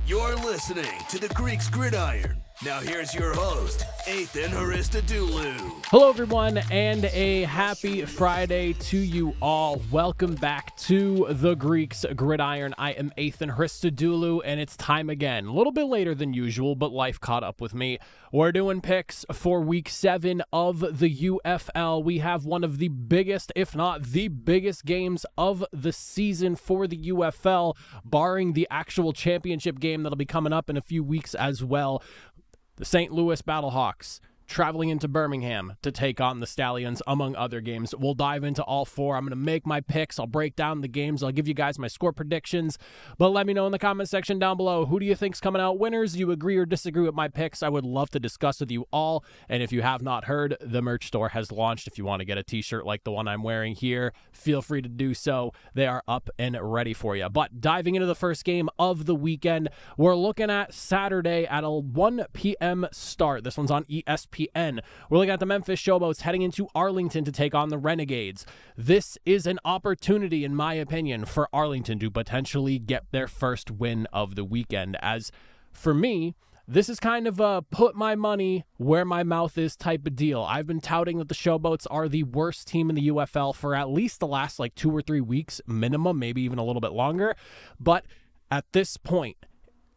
You're listening to the Greeks Gridiron. Now here's your host, Ethan Haristadoulou. Hello everyone, and a happy Friday to you all. Welcome back to the Greeks Gridiron. I am Ethan Haristadoulou, and it's time again. A little bit later than usual, but life caught up with me. We're doing picks for Week 7 of the UFL. We have one of the biggest, if not the biggest games of the season for the UFL, barring the actual championship game that'll be coming up in a few weeks as well. The St. Louis Battlehawks traveling into Birmingham to take on the Stallions, among other games. We'll dive into all four. I'm going to make my picks. I'll break down the games. I'll give you guys my score predictions. But let me know in the comment section down below, who do you think's coming out winners? Do you agree or disagree with my picks? I would love to discuss with you all. And if you have not heard, the merch store has launched. If you want to get a t-shirt like the one I'm wearing here, feel free to do so. They are up and ready for you. But diving into the first game of the weekend, we're looking at Saturday at a 1 p.m. start. This one's on ESPN. We're looking at the Memphis Showboats heading into Arlington to take on the Renegades. This is an opportunity, in my opinion, for Arlington to potentially get their first win of the weekend. As for me, this is kind of a put my money where my mouth is type of deal. I've been touting that the Showboats are the worst team in the UFL for at least the last 2 or 3 weeks minimum, maybe even a little bit longer. But at this point,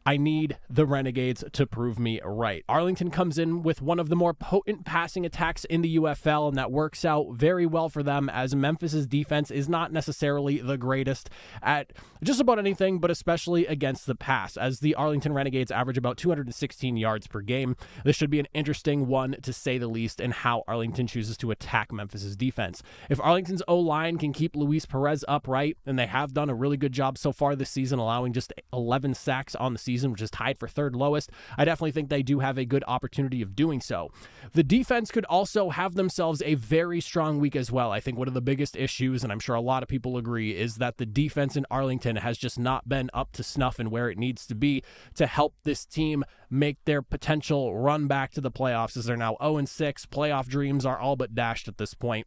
I need the Renegades to prove me right. Arlington comes in with one of the more potent passing attacks in the UFL, and that works out very well for them, as Memphis's defense is not necessarily the greatest at just about anything, but especially against the pass, as the Arlington Renegades average about 216 yards per game. This should be an interesting one, to say the least, in how Arlington chooses to attack Memphis's defense. If Arlington's O-line can keep Luis Perez upright, and they have done a really good job so far this season, allowing just 11 sacks on the season, which is tied for third lowest, I definitely think they do have a good opportunity of doing so. The defense could also have themselves a very strong week as well. I think one of the biggest issues, and I'm sure a lot of people agree, is that the defense in Arlington has just not been up to snuff and where it needs to be to help this team make their potential run back to the playoffs, as they're now 0-6. Playoff dreams are all but dashed at this point.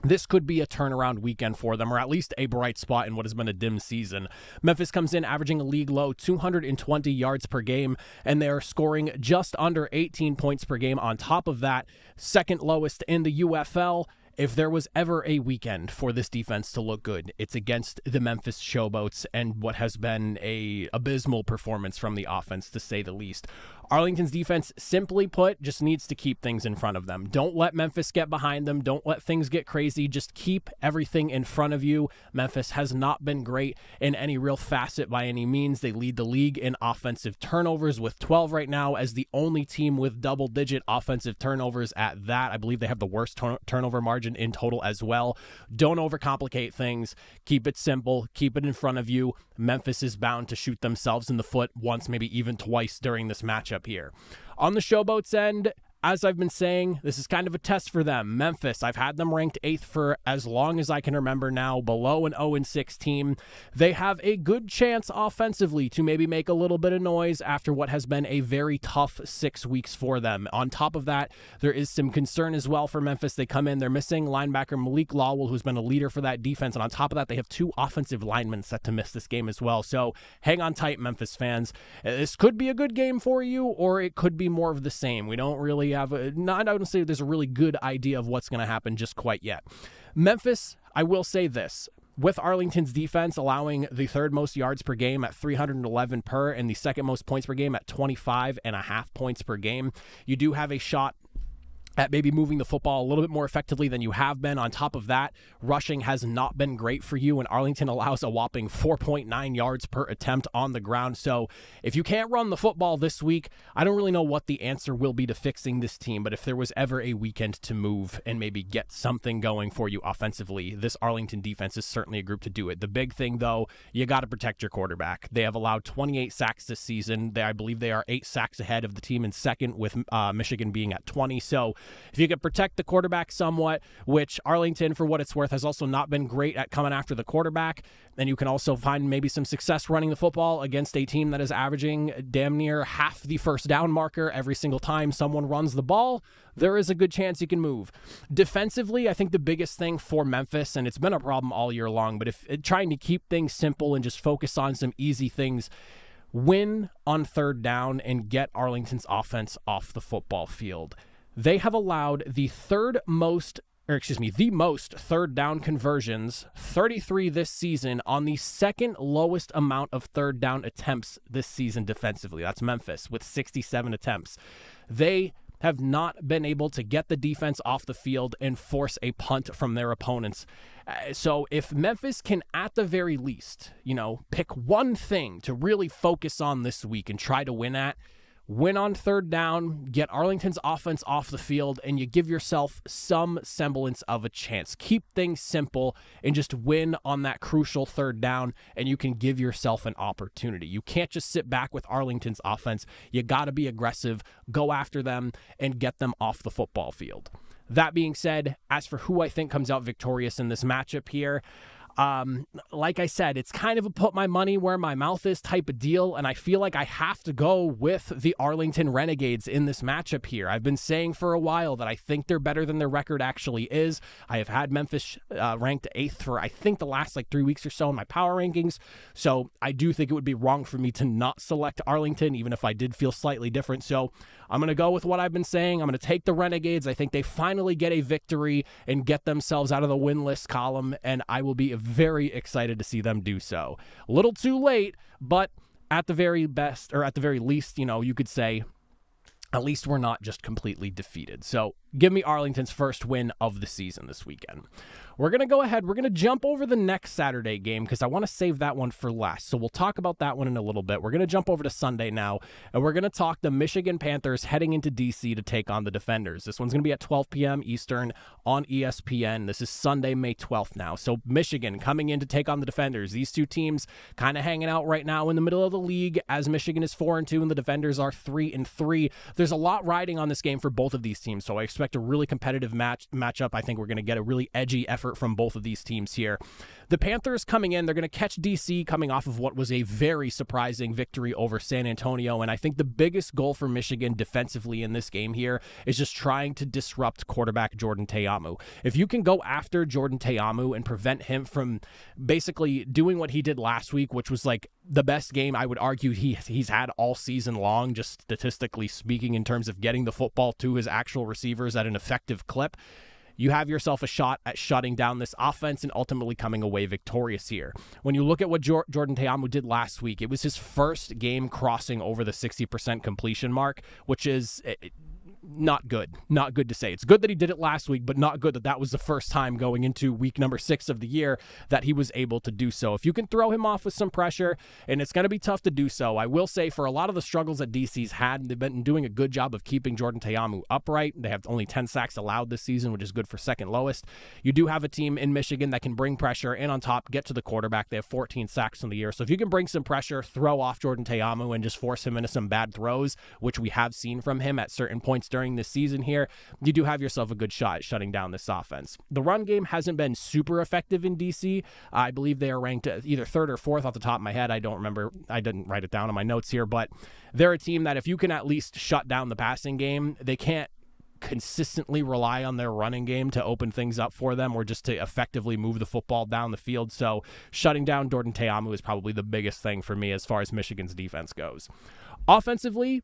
This could be a turnaround weekend for them, or at least a bright spot in what has been a dim season. Memphis comes in averaging a league low 220 yards per game, and they are scoring just under 18 points per game on top of that, second lowest in the UFL. If there was ever a weekend for this defense to look good, it's against the Memphis Showboats and what has been a abysmal performance from the offense, to say the least. Arlington's defense, simply put, just needs to keep things in front of them. Don't let Memphis get behind them. Don't let things get crazy. Just keep everything in front of you. Memphis has not been great in any real facet by any means. They lead the league in offensive turnovers with 12 right now, as the only team with double-digit offensive turnovers at that. I believe they have the worst turnover margin in total as well. Don't overcomplicate things. Keep it simple. Keep it in front of you. Memphis is bound to shoot themselves in the foot once, maybe even twice during this matchup here. On the Showboats end, as I've been saying, this is kind of a test for them. Memphis, I've had them ranked 8th for as long as I can remember now, below an 0-6 team. They have a good chance offensively to maybe make a little bit of noise after what has been a very tough 6 weeks for them. On top of that, there is some concern as well for Memphis. They come in, they're missing linebacker Malik Lawwell, who's been a leader for that defense, and on top of that, they have 2 offensive linemen set to miss this game as well. So hang on tight, Memphis fans. This could be a good game for you, or it could be more of the same. We don't really have I don't say there's a really good idea of what's going to happen just quite yet. Memphis, I will say this. With Arlington's defense allowing the third most yards per game at 311 per and the second most points per game at 25.5 points per game, you do have a shot at maybe moving the football a little bit more effectively than you have been. On top of that, rushing has not been great for you, and Arlington allows a whopping 4.9 yards per attempt on the ground. So if you can't run the football this week, I don't really know what the answer will be to fixing this team, but if there was ever a weekend to move and maybe get something going for you offensively, this Arlington defense is certainly a group to do it. The big thing, though, you got to protect your quarterback. They have allowed 28 sacks this season. I believe they are 8 sacks ahead of the team in second, with Michigan being at 20. So if you could protect the quarterback somewhat, which Arlington, for what it's worth, has also not been great at coming after the quarterback, then you can also find maybe some success running the football against a team that is averaging damn near half the first down marker every single time someone runs the ball. There is a good chance you can move. Defensively, I think the biggest thing for Memphis, and it's been a problem all year long, but if trying to keep things simple and just focus on some easy things, win on third down and get Arlington's offense off the football field. They have allowed the most third down conversions, 33 this season, on the second lowest amount of third down attempts this season defensively. That's Memphis with 67 attempts. They have not been able to get the defense off the field and force a punt from their opponents. So if Memphis can, at the very least, pick one thing to really focus on this week and try to win at, win on third down, get Arlington's offense off the field, and you give yourself some semblance of a chance. Keep things simple and just win on that crucial third down, and you can give yourself an opportunity. You can't just sit back with Arlington's offense. You got to be aggressive, go after them, and get them off the football field. That being said, as for who I think comes out victorious in this matchup here, like I said, it's kind of a put my money where my mouth is type of deal, and I feel like I have to go with the Arlington Renegades in this matchup here. I've been saying for a while that I think they're better than their record actually is. I have had Memphis ranked 8th for I think the last 3 weeks or so in my power rankings, so I do think it would be wrong for me to not select Arlington, even if I did feel slightly different. So I'm going to go with what I've been saying. I'm going to take the Renegades. I think they finally get a victory and get themselves out of the winless column, and I will be very excited to see them do so. A little too late, but at the very least, you could say at least we're not just completely defeated. So give me Arlington's first win of the season this weekend. We're going to go ahead. We're going to jump over the next Saturday game because I want to save that one for last. So we'll talk about that one in a little bit. We're going to jump over to Sunday now, and we're going to talk the Michigan Panthers heading into D.C. to take on the Defenders. This one's going to be at 12 p.m. Eastern on ESPN. This is Sunday, May 12th now. So Michigan coming in to take on the Defenders. These two teams kind of hanging out right now in the middle of the league as Michigan is 4-2 and the Defenders are 3-3. There's a lot riding on this game for both of these teams, so I expect a really competitive matchup. I think we're going to get a really edgy effort from both of these teams here. The Panthers coming in, they're going to catch DC coming off of what was a very surprising victory over San Antonio, and I think the biggest goal for Michigan defensively in this game here is just trying to disrupt quarterback Jordan Ta'amu. If you can go after Jordan Ta'amu and prevent him from basically doing what he did last week, which was the best game I would argue he's had all season long, just statistically speaking, in terms of getting the football to his actual receivers at an effective clip, you have yourself a shot at shutting down this offense and ultimately coming away victorious here. When you look at what Jordan Ta'amu did last week, it was his first game crossing over the 60% completion mark, which is not good. Not good to say. It's good that he did it last week, but not good that that was the first time going into week number 6 of the year that he was able to do so. If you can throw him off with some pressure, and it's going to be tough to do so, I will say for a lot of the struggles that DC's had, they've been doing a good job of keeping Jordan Ta'amu upright. They have only 10 sacks allowed this season, which is good for second lowest. You do have a team in Michigan that can bring pressure and on top get to the quarterback. They have 14 sacks in the year. So if you can bring some pressure, throw off Jordan Ta'amu and just force him into some bad throws, which we have seen from him at certain points during this season here, you do have yourself a good shot at shutting down this offense. The run game hasn't been super effective in DC. I believe they are ranked either 3rd or 4th off the top of my head. I don't remember. I didn't write it down on my notes here, but they're a team that if you can at least shut down the passing game, they can't consistently rely on their running game to open things up for them or just to effectively move the football down the field. So shutting down Jordan Ta'amu is probably the biggest thing for me as far as Michigan's defense goes. Offensively,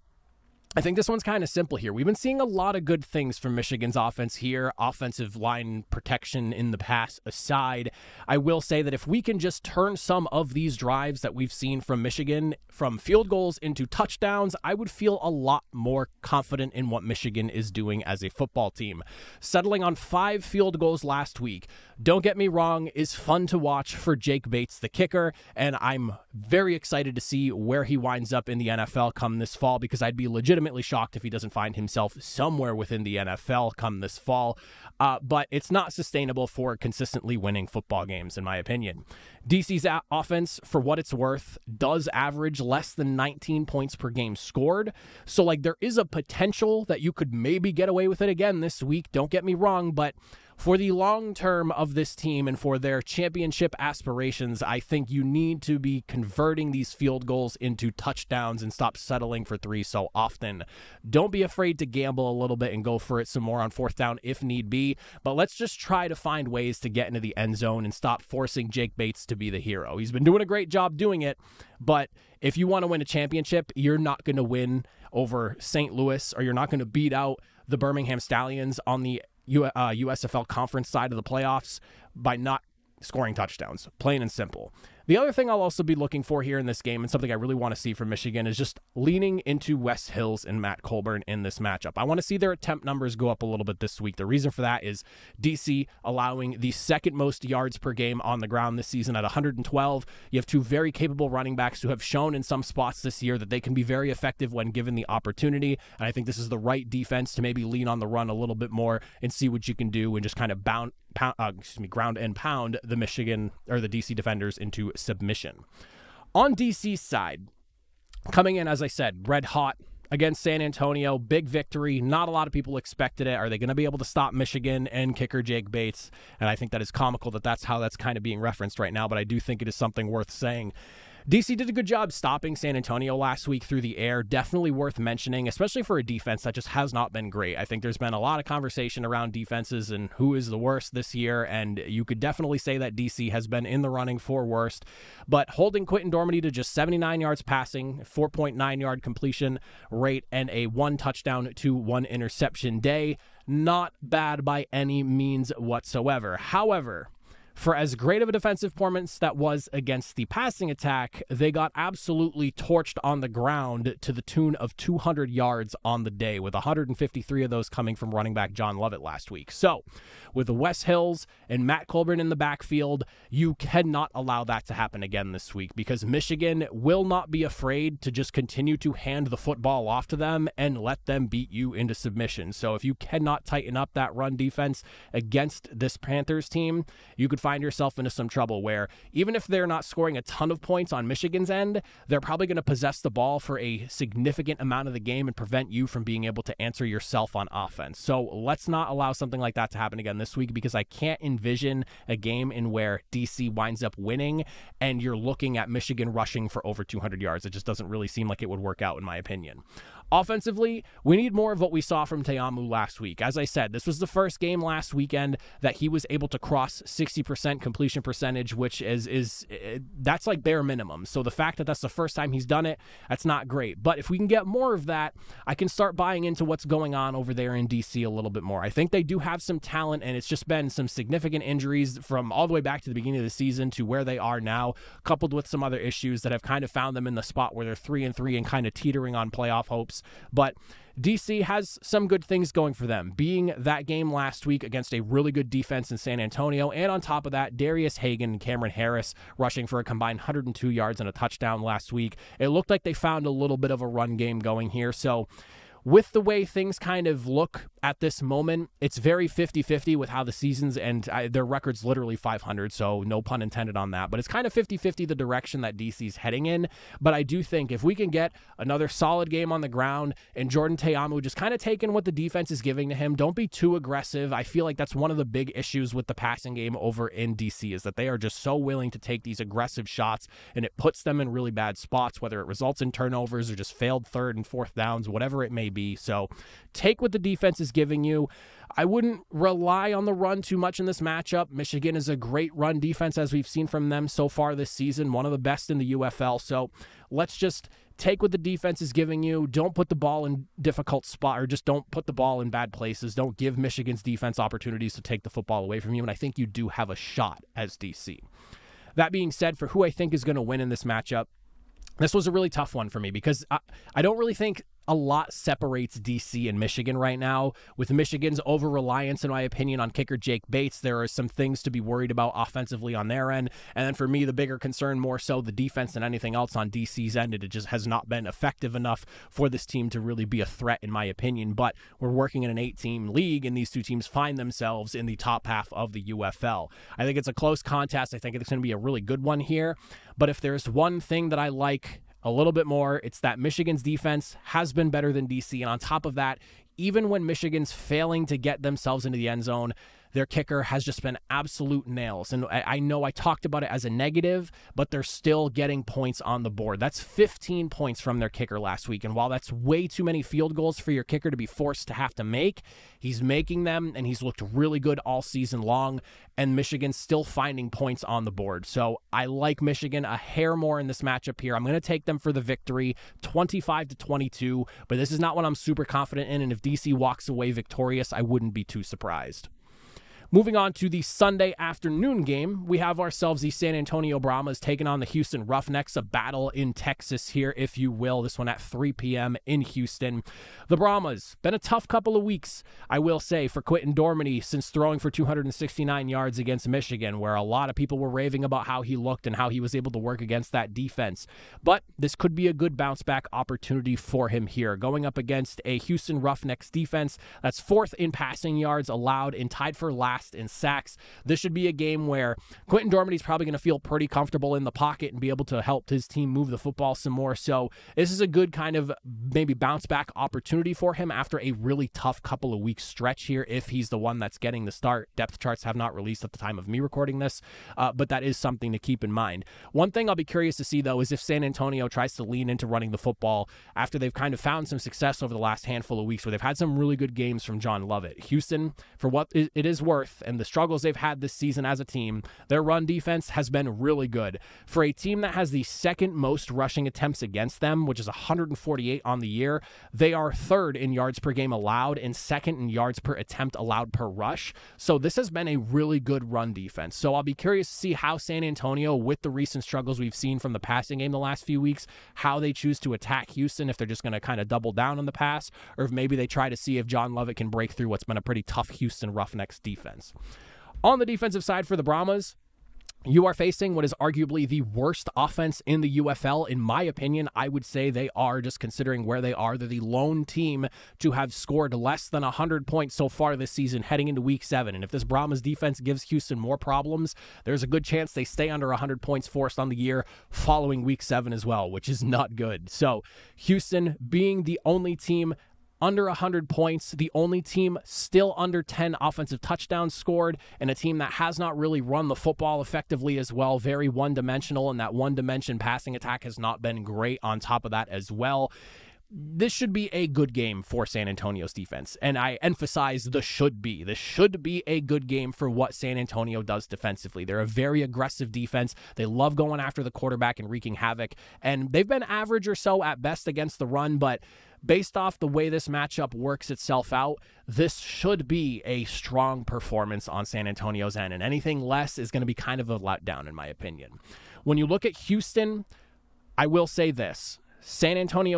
I think this one's kind of simple here. We've been seeing a lot of good things from Michigan's offense here, offensive line protection in the pass aside. I will say that if we can just turn some of these drives that we've seen from Michigan from field goals into touchdowns, I would feel a lot more confident in what Michigan is doing as a football team. Settling on 5 field goals last week, don't get me wrong, is fun to watch for Jake Bates, the kicker, and I'm very excited to see where he winds up in the NFL come this fall, because I'd be legitimately shocked if he doesn't find himself somewhere within the NFL come this fall. But it's not sustainable for consistently winning football games, in my opinion. DC's offense, for what it's worth, does average less than 19 points per game scored. So there is a potential that you could maybe get away with it again this week. Don't get me wrong, but for the long term of this team and for their championship aspirations, I think you need to be converting these field goals into touchdowns and stop settling for 3 so often. Don't be afraid to gamble a little bit and go for it some more on 4th down if need be, but let's just try to find ways to get into the end zone and stop forcing Jake Bates to be the hero. He's been doing a great job doing it, but if you want to win a championship, you're not going to win over St. Louis, or you're not going to beat out the Birmingham Stallions on the USFL conference side of the playoffs by not scoring touchdowns, plain and simple. The other thing I'll also be looking for here in this game, and something I really want to see from Michigan, is just leaning into Wes Hills and Matt Colburn in this matchup. I want to see their attempt numbers go up a little bit this week. The reason for that is DC allowing the 2nd most yards per game on the ground this season at 112. You have 2 very capable running backs who have shown in some spots this year that they can be very effective when given the opportunity, and I think this is the right defense to maybe lean on the run a little bit more and see what you can do and just kind of ground and pound the Michigan or the DC defenders into submission. On DC's side, coming in, as I said, red hot against San Antonio, big victory. Not a lot of people expected it. Are they going to be able to stop Michigan and kicker Jake Bates? And I think that is comical that that's how that's kind of being referenced right now, but I do think it is something worth saying. DC did a good job stopping San Antonio last week through the air. Definitely worth mentioning, especially for a defense that just has not been great. I think there's been a lot of conversation around defenses and who is the worst this year, and you could definitely say that DC has been in the running for worst. But holding Quentin Dormady to just 79 yards passing, 4.9 yard completion rate, and a 1 touchdown to 1 interception day, not bad by any means whatsoever. However, for as great of a defensive performance that was against the passing attack, they got absolutely torched on the ground to the tune of 200 yards on the day, with 153 of those coming from running back John Lovett last week. So, with Wes Hills and Matt Colburn in the backfield, you cannot allow that to happen again this week, because Michigan will not be afraid to just continue to hand the football off to them and let them beat you into submission. So if you cannot tighten up that run defense against this Panthers team, you could find yourself into some trouble where even if they're not scoring a ton of points on Michigan's end, they're probably going to possess the ball for a significant amount of the game and prevent you from being able to answer yourself on offense. So let's not allow something like that to happen again this week, because I can't envision a game in where DC winds up winning and you're looking at Michigan rushing for over 200 yards. It just doesn't really seem like it would work out, in my opinion. Offensively, we need more of what we saw from Te'amu last week. As I said, this was the first game last weekend that he was able to cross 60% completion percentage, which is that's like bare minimum. So the fact that that's the first time he's done it, that's not great. But if we can get more of that, I can start buying into what's going on over there in DC a little bit more. I think they do have some talent, and it's just been some significant injuries from all the way back to the beginning of the season to where they are now, coupled with some other issues that have kind of found them in the spot where they're 3-3 and kind of teetering on playoff hopes. But DC has some good things going for them, being that game last week against a really good defense in San Antonio, and on top of that, Darius Hagan and Cameron Harris rushing for a combined 102 yards and a touchdown last week. It looked like they found a little bit of a run game going here. So with the way things kind of look at this moment, it's very 50-50 with how the seasons, and their record's literally 500, so no pun intended on that. But it's kind of 50-50 the direction that DC's heading in. But I do think if we can get another solid game on the ground and Jordan Te'amu just kind of taking what the defense is giving to him, don't be too aggressive. I feel like that's one of the big issues with the passing game over in DC, is that they are just so willing to take these aggressive shots, and it puts them in really bad spots, whether it results in turnovers or just failed 3rd and 4th downs, whatever it may be. So take what the defense is giving you. I wouldn't rely on the run too much in this matchup. Michigan is a great run defense, as we've seen from them so far this season, one of the best in the UFL. So let's just take what the defense is giving you. Don't put the ball in difficult spot, or just don't put the ball in bad places. Don't give Michigan's defense opportunities to take the football away from you. And I think you do have a shot as DC. That being said, for who I think is going to win in this matchup, this was a really tough one for me, because I don't really think a lot separates DC and Michigan right now. With Michigan's over-reliance, in my opinion, on kicker Jake Bates, there are some things to be worried about offensively on their end. And then for me, the bigger concern, more so the defense than anything else on DC's end. It just has not been effective enough for this team to really be a threat, in my opinion. But we're working in an 8-team league, and these two teams find themselves in the top half of the UFL. I think it's a close contest. I think it's going to be a really good one here. But if there's one thing that I like a little bit more, it's that Michigan's defense has been better than DC. And on top of that, even when Michigan's failing to get themselves into the end zone, their kicker has just been absolute nails. And I know I talked about it as a negative, but they're still getting points on the board. That's 15 points from their kicker last week. And while that's way too many field goals for your kicker to be forced to have to make, he's making them, and he's looked really good all season long. And Michigan's still finding points on the board. So I like Michigan a hair more in this matchup here. I'm going to take them for the victory, 25-22, but this is not what I'm super confident in. And if DC walks away victorious, I wouldn't be too surprised. Moving on to the Sunday afternoon game, we have ourselves the San Antonio Brahmas taking on the Houston Roughnecks, a battle in Texas here, if you will. This one at 3 p.m. in Houston. The Brahmas, been a tough couple of weeks, I will say, for Quentin Dormady since throwing for 269 yards against Michigan, where a lot of people were raving about how he looked and how he was able to work against that defense. But this could be a good bounce-back opportunity for him here, going up against a Houston Roughnecks defense that's 4th in passing yards allowed and tied for last in sacks. This should be a game where Quentin Dormady's probably going to feel pretty comfortable in the pocket and be able to help his team move the football some more. So this is a good kind of maybe bounce back opportunity for him after a really tough couple of weeks stretch here, if he's the one that's getting the start. Depth charts have not released at the time of me recording this, but that is something to keep in mind. One thing I'll be curious to see, though, is if San Antonio tries to lean into running the football after they've kind of found some success over the last handful of weeks where they've had some really good games from John Lovett. Houston, for what it is worth, and the struggles they've had this season as a team, their run defense has been really good. For a team that has the 2nd most rushing attempts against them, which is 148 on the year, they are 3rd in yards per game allowed and 2nd in yards per attempt allowed per rush. So this has been a really good run defense. So I'll be curious to see how San Antonio, with the recent struggles we've seen from the passing game the last few weeks, how they choose to attack Houston, if they're just going to kind of double down on the pass, or if maybe they try to see if John Lovett can break through what's been a pretty tough Houston Roughnecks defense. On the defensive side for the Brahmas, you are facing what is arguably the worst offense in the UFL. In my opinion, I would say they are, just considering where they are. They're the lone team to have scored less than 100 points so far this season heading into Week 7. And if this Brahmas defense gives Houston more problems, there's a good chance they stay under 100 points forced on the year following Week 7 as well, which is not good. So Houston being the only team under 100 points, the only team still under 10 offensive touchdowns scored, and a team that has not really run the football effectively as well, very one-dimensional, and that one-dimension passing attack has not been great on top of that as well. This should be a good game for San Antonio's defense, and I emphasize the should be. This should be a good game for what San Antonio does defensively. They're a very aggressive defense. They love going after the quarterback and wreaking havoc, and they've been average or so at best against the run, but based off the way this matchup works itself out, this should be a strong performance on San Antonio's end, and anything less is going to be kind of a letdown, in my opinion. When you look at Houston, I will say this. Houston's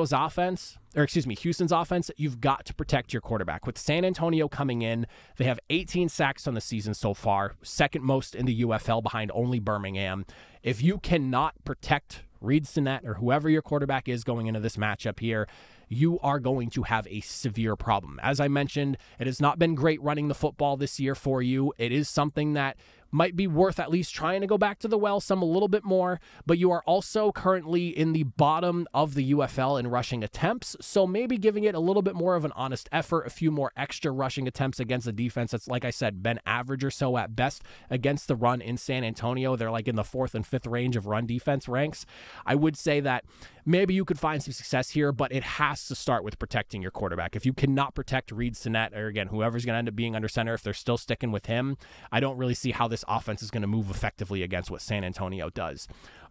offense, you've got to protect your quarterback. With San Antonio coming in, they have 18 sacks on the season so far, 2nd most in the UFL behind only Birmingham. If you cannot protect Reed Sinnett or whoever your quarterback is going into this matchup here, you are going to have a severe problem. As I mentioned, it has not been great running the football this year for you. It is something that might be worth at least trying to go back to the well some a little bit more, but you are also currently in the bottom of the UFL in rushing attempts, so maybe giving it a little bit more of an honest effort, a few more extra rushing attempts against a defense that's, like I said, been average or so at best against the run in San Antonio. They're like in the 4th and 5th range of run defense ranks. I would say that maybe you could find some success here, but it has to start with protecting your quarterback. If you cannot protect Reed Sinnett, or again, whoever's going to end up being under center, if they're still sticking with him, I don't really see how this offense is going to move effectively against what San Antonio does.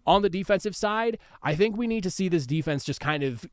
On the defensive side, I think we need to see this defense just kind of,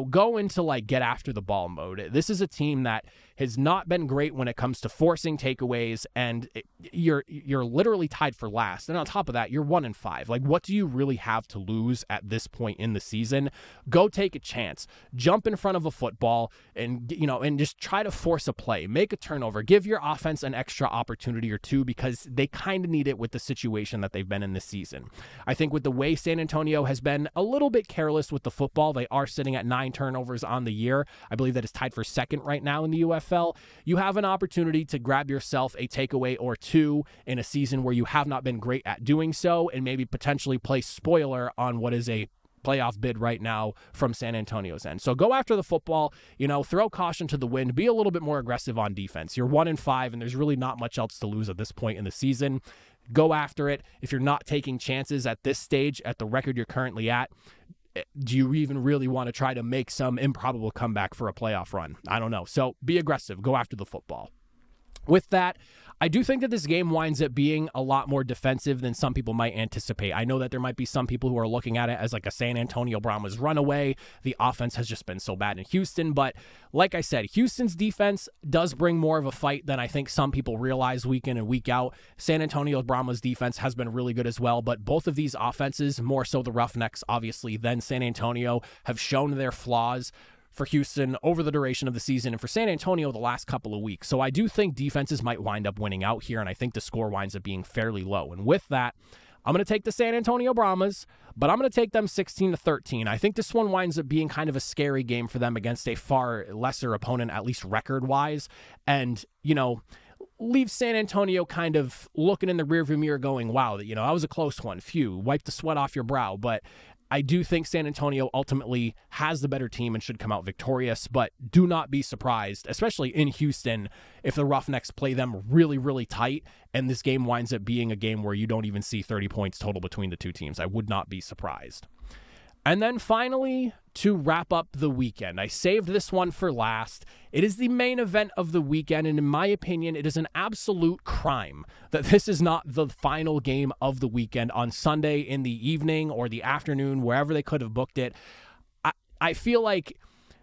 go into like get after the ball mode. This is a team that has not been great when it comes to forcing takeaways, and you're literally tied for last. And on top of that, you're 1-5. Like, what do you really have to lose at this point in the season? Go take a chance. Jump in front of a football and just try to force a play. Make a turnover. Give your offense an extra opportunity or two, because they kind of need it with the situation that they've been in this season. I think with the way San Antonio has been a little bit careless with the football, they are sitting at 9 turnovers on the year. I believe that is tied for 2nd right now in the UFL. You have an opportunity to grab yourself a takeaway or two in a season where you have not been great at doing so, and maybe potentially play spoiler on what is a playoff bid right now from San Antonio's end. So go after the football, throw caution to the wind, be a little bit more aggressive on defense. You're 1-5, and there's really not much else to lose at this point in the season. Go after it. If you're not taking chances at this stage, at the record you're currently at, do you even really want to try to make some improbable comeback for a playoff run? I don't know. So be aggressive. Go after the football. With that, I do think that this game winds up being a lot more defensive than some people might anticipate. I know that there might be some people who are looking at it as like a San Antonio Brahmas runaway. The offense has just been so bad in Houston. But like I said, Houston's defense does bring more of a fight than I think some people realize week in and week out. San Antonio Brahmas defense has been really good as well. But both of these offenses, more so the Roughnecks, obviously, than San Antonio, have shown their flaws for Houston over the duration of the season, and for San Antonio the last couple of weeks. So I do think defenses might wind up winning out here, and I think the score winds up being fairly low. And with that, I'm going to take the San Antonio Brahmas, but I'm going to take them 16-13. I think this one winds up being kind of a scary game for them against a far lesser opponent, at least record-wise, and, leave San Antonio kind of looking in the rearview mirror going, wow, that was a close one. Phew, wipe the sweat off your brow. But I do think San Antonio ultimately has the better team and should come out victorious, but do not be surprised, especially in Houston, if the Roughnecks play them really, really tight and this game winds up being a game where you don't even see 30 points total between the two teams. I would not be surprised. And then finally, to wrap up the weekend, I saved this one for last. It is the main event of the weekend, and in my opinion, it is an absolute crime that this is not the final game of the weekend on Sunday in the evening or the afternoon, wherever they could have booked it. I feel like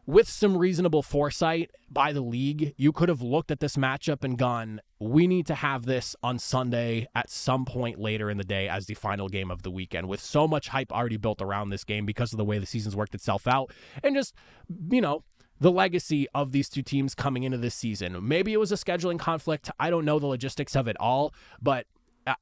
with some reasonable foresight by the league, you could have looked at this matchup and gone, we need to have this on Sunday at some point later in the day as the final game of the weekend, with so much hype already built around this game because of the way the season's worked itself out and just, the legacy of these two teams coming into this season. Maybe it was a scheduling conflict. I don't know the logistics of it all, but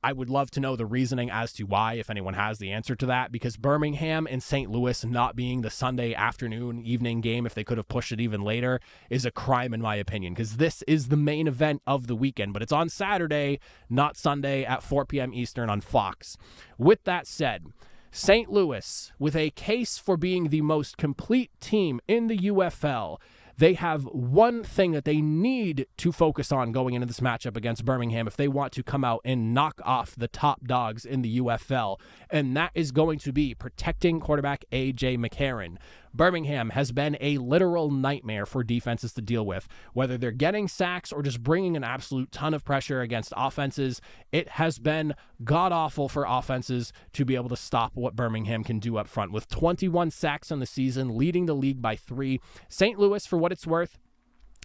I would love to know the reasoning as to why, if anyone has the answer to that, because Birmingham and St. Louis not being the Sunday afternoon, evening game, if they could have pushed it even later, is a crime in my opinion, because this is the main event of the weekend, but it's on Saturday, not Sunday at 4 p.m. Eastern on Fox. With that said, St. Louis, with a case for being the most complete team in the UFL, they have one thing that they need to focus on going into this matchup against Birmingham if they want to come out and knock off the top dogs in the UFL, and that is going to be protecting quarterback A.J. McCarron. Birmingham has been a literal nightmare for defenses to deal with. Whether they're getting sacks or just bringing an absolute ton of pressure against offenses, it has been god-awful for offenses to be able to stop what Birmingham can do up front. With 21 sacks on the season, leading the league by 3. St. Louis, for what it's worth,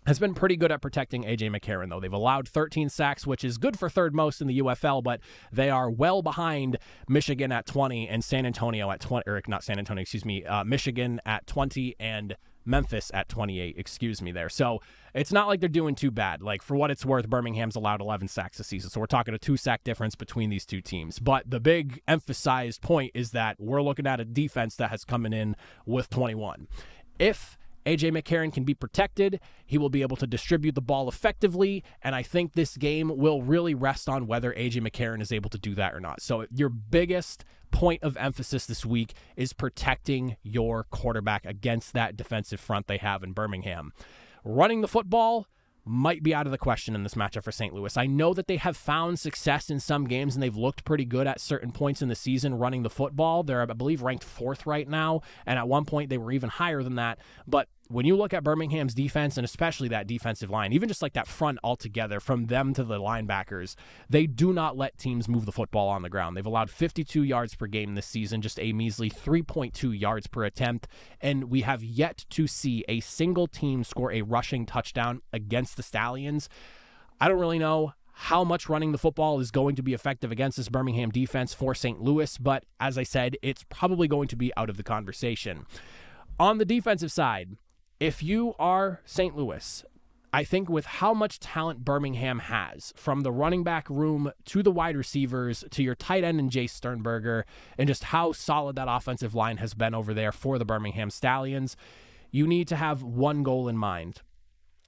has been pretty good at protecting A.J. McCarron, though. They've allowed 13 sacks, which is good for third most in the UFL, but they are well behind Michigan at 20 and San Antonio at 20, or not San Antonio, Michigan at 20 and Memphis at 28, there. So it's not like they're doing too bad. Like, for what it's worth, Birmingham's allowed 11 sacks this season, so we're talking a 2-sack difference between these two teams. But the big emphasized point is that we're looking at a defense that has come in with 21. If A.J. McCarron can be protected, he will be able to distribute the ball effectively, and I think this game will really rest on whether A.J. McCarron is able to do that or not. So your biggest point of emphasis this week is protecting your quarterback against that defensive front they have in Birmingham. Running the football might be out of the question in this matchup for St. Louis. I know that they have found success in some games and they've looked pretty good at certain points in the season running the football. They're, I believe, ranked 4th right now, and at one point they were even higher than that. But when you look at Birmingham's defense, and especially that defensive line, even just like that front altogether, from them to the linebackers, they do not let teams move the football on the ground. They've allowed 52 yards per game this season, just a measly 3.2 yards per attempt, and we have yet to see a single team score a rushing touchdown against the Stallions. I don't really know how much running the football is going to be effective against this Birmingham defense for St. Louis, but as I said, it's probably going to be out of the conversation. On the defensive side, if you are St. Louis, I think with how much talent Birmingham has, from the running back room to the wide receivers to your tight end and Jace Sternberger, and just how solid that offensive line has been over there for the Birmingham Stallions, you need to have one goal in mind,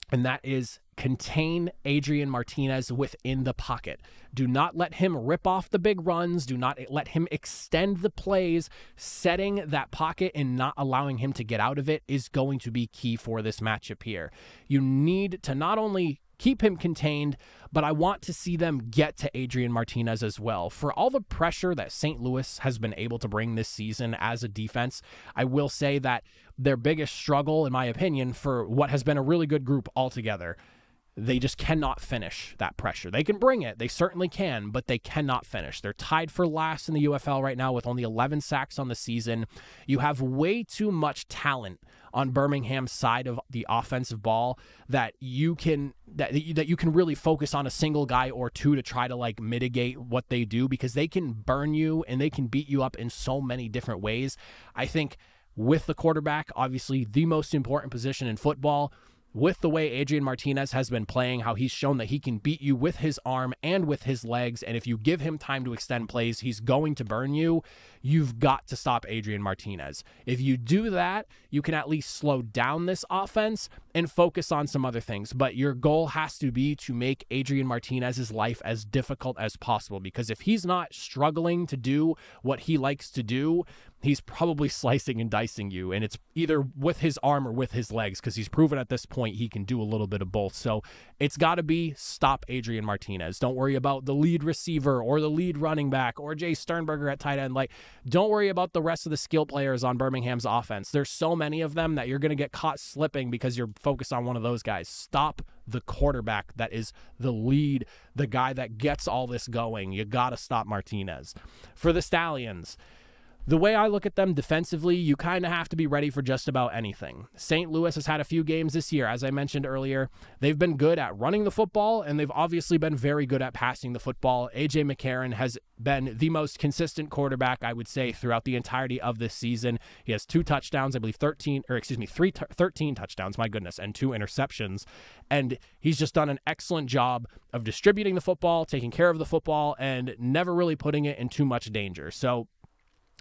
and that is contain Adrian Martinez within the pocket. Do not let him rip off the big runs. Do not let him extend the plays. Setting that pocket and not allowing him to get out of it is going to be key for this matchup here. You need to not only keep him contained, but I want to see them get to Adrian Martinez as well. For all the pressure that St. Louis has been able to bring this season as a defense, I will say that their biggest struggle, in my opinion, for what has been a really good group altogether, they just cannot finish that pressure. They can bring it. They certainly can, but they cannot finish. They're tied for last in the UFL right now with only 11 sacks on the season. You have way too much talent on Birmingham's side of the offensive ball that you can really focus on a single guy or two to try to like mitigate what they do, because they can burn you and they can beat you up in so many different ways. I think with the quarterback, obviously the most important position in football, with the way Adrian Martinez has been playing, how he's shown that he can beat you with his arm and with his legs, and if you give him time to extend plays, he's going to burn you. You've got to stop Adrian Martinez. If you do that, you can at least slow down this offense and focus on some other things. But your goal has to be to make Adrian Martinez's life as difficult as possible, because if he's not struggling to do what he likes to do, he's probably slicing and dicing you, and it's either with his arm or with his legs, because he's proven at this point he can do a little bit of both. So it's got to be stop Adrian Martinez. Don't worry about the lead receiver or the lead running back or Jay Sternberger at tight end. Like, don't worry about the rest of the skill players on Birmingham's offense. There's so many of them that you're going to get caught slipping because you're focused on one of those guys. Stop the quarterback that is the lead, the guy that gets all this going. You got to stop Martinez. For the Stallions, the way I look at them defensively, you kind of have to be ready for just about anything. St. Louis has had a few games this year. As I mentioned earlier, they've been good at running the football, and they've obviously been very good at passing the football. A.J. McCarron has been the most consistent quarterback, I would say, throughout the entirety of this season. He has 13 touchdowns, and 2 interceptions. And he's just done an excellent job of distributing the football, taking care of the football, and never really putting it in too much danger. So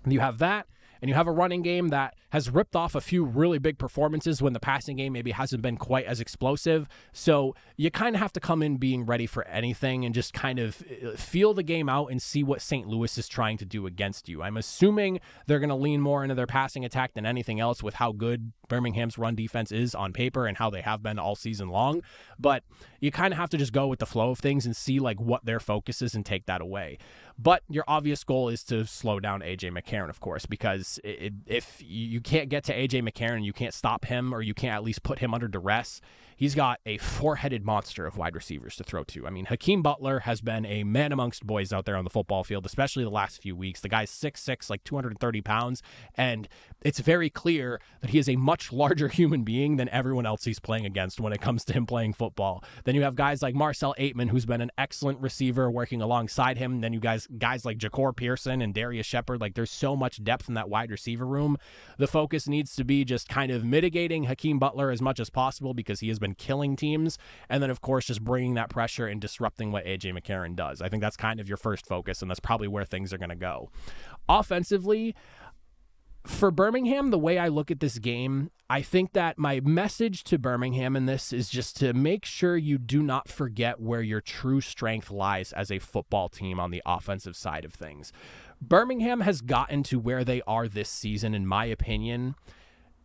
you have that, and you have a running game that has ripped off a few really big performances when the passing game maybe hasn't been quite as explosive. So you kind of have to come in being ready for anything and just kind of feel the game out and see what St. Louis is trying to do against you. I'm assuming they're going to lean more into their passing attack than anything else with how good Birmingham's run defense is on paper and how they have been all season long. But you kind of have to just go with the flow of things and see like what their focus is and take that away. But your obvious goal is to slow down A.J. McCarron, of course, because if you can't get to A.J. McCarron, you can't stop him, or you can't at least put him under duress. He's got a four-headed monster of wide receivers to throw to. I mean, Hakeem Butler has been a man amongst boys out there on the football field, especially the last few weeks. The guy's 6'6", like 230 pounds, and it's very clear that he is a much larger human being than everyone else he's playing against when it comes to him playing football. Then you have guys like Marcel Aitman, who's been an excellent receiver working alongside him. Then you guys like Ja'Cour Pearson and Darius Shepard. Like, there's so much depth in that wide receiver room. The focus needs to be just kind of mitigating Hakeem Butler as much as possible, because he has been killing teams, and then of course just bringing that pressure and disrupting what A.J. McCarron does. I think that's kind of your first focus, and that's probably where things are going to go. Offensively, for Birmingham, the way I look at this game, I think that my message to Birmingham in this is just to make sure you do not forget where your true strength lies as a football team on the offensive side of things. Birmingham has gotten to where they are this season, in my opinion,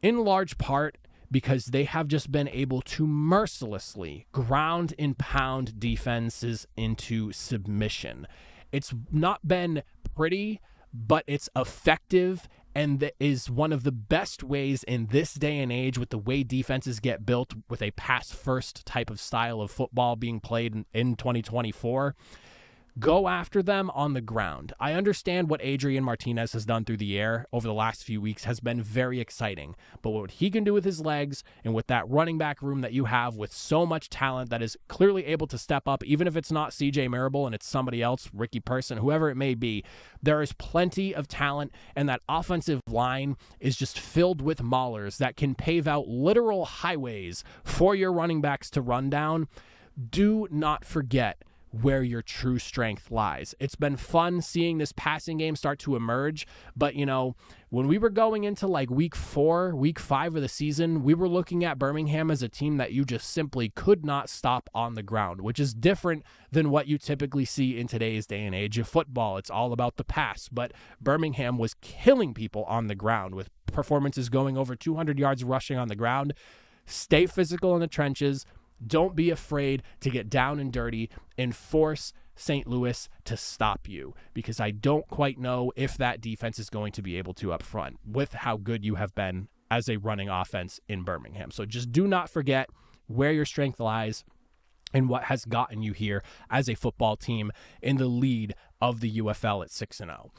in large part because they have just been able to mercilessly ground and pound defenses into submission. It's not been pretty, but it's effective, and that is one of the best ways in this day and age, with the way defenses get built with a pass-first type of style of football being played in 2024. Go after them on the ground. I understand what Adrian Martinez has done through the air over the last few weeks has been very exciting, but what he can do with his legs and with that running back room that you have with so much talent that is clearly able to step up, even if it's not CJ Marable and it's somebody else, Ricky Person, whoever it may be, there is plenty of talent, and that offensive line is just filled with maulers that can pave out literal highways for your running backs to run down. Do not forget where your true strength lies. It's been fun seeing this passing game start to emerge, but when we were going into like week 4, week 5 of the season, we were looking at Birmingham as a team that you just simply could not stop on the ground, which is different than what you typically see in today's day and age of football. It's all about the pass, but Birmingham was killing people on the ground with performances going over 200 yards rushing on the ground. Stay physical in the trenches. Don't be afraid to get down and dirty and force St. Louis to stop you, because I don't quite know if that defense is going to be able to up front with how good you have been as a running offense in Birmingham. So just do not forget where your strength lies and what has gotten you here as a football team in the lead of the UFL at 6-0.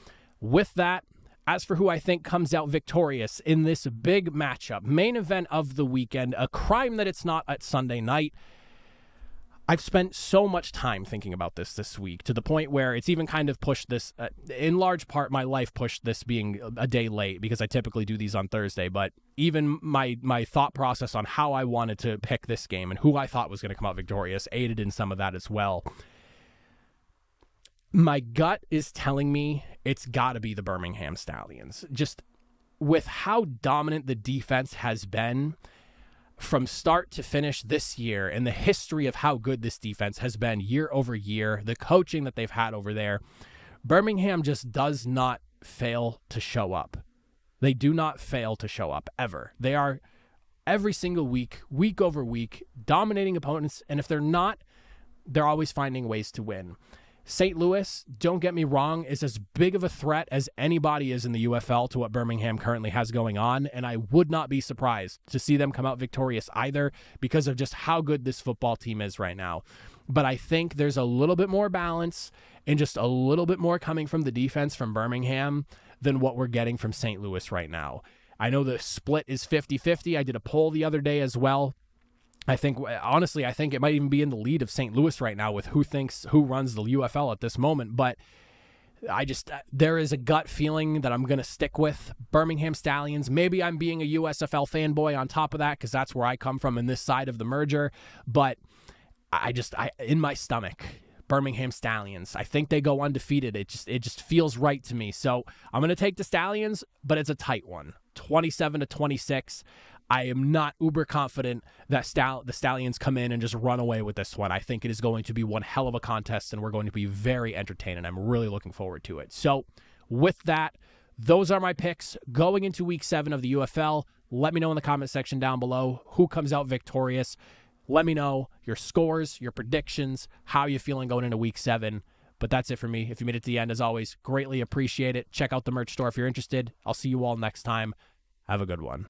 With that, as for who I think comes out victorious in this big matchup, main event of the weekend, a crime that it's not at Sunday night. I've spent so much time thinking about this week, to the point where it's even kind of pushed this, in large part, my life pushed this being a day late, because I typically do these on Thursday, but even my thought process on how I wanted to pick this game and who I thought was going to come out victorious aided in some of that as well. My gut is telling me it's got to be the Birmingham Stallions. Just with how dominant the defense has been from start to finish this year, and the history of how good this defense has been year over year, the coaching that they've had over there, Birmingham just does not fail to show up. They do not fail to show up, ever. They are every single week, week over week, dominating opponents, and if they're not, they're always finding ways to win. St. Louis, don't get me wrong, is as big of a threat as anybody is in the UFL to what Birmingham currently has going on, and I would not be surprised to see them come out victorious either, because of just how good this football team is right now. But I think there's a little bit more balance and just a little bit more coming from the defense from Birmingham than what we're getting from St. Louis right now. I know the split is 50-50. I did a poll the other day as well. Honestly, I think it might even be in the lead of St. Louis right now with who runs the UFL at this moment. But there is a gut feeling that I'm going to stick with Birmingham Stallions. Maybe I'm being a USFL fanboy on top of that, because that's where I come from in this side of the merger. But I in my stomach, Birmingham Stallions. I think they go undefeated. It just feels right to me. So I'm going to take the Stallions, but it's a tight one. 27-26. I am not uber confident that the Stallions come in and just run away with this one. I think it is going to be one hell of a contest, and we're going to be very entertaining. I'm really looking forward to it. So with that, those are my picks going into week 7 of the UFL. Let me know in the comment section down below who comes out victorious. Let me know your scores, your predictions, how you're feeling going into week 7. But that's it for me. If you made it to the end, as always, greatly appreciate it. Check out the merch store if you're interested. I'll see you all next time. Have a good one.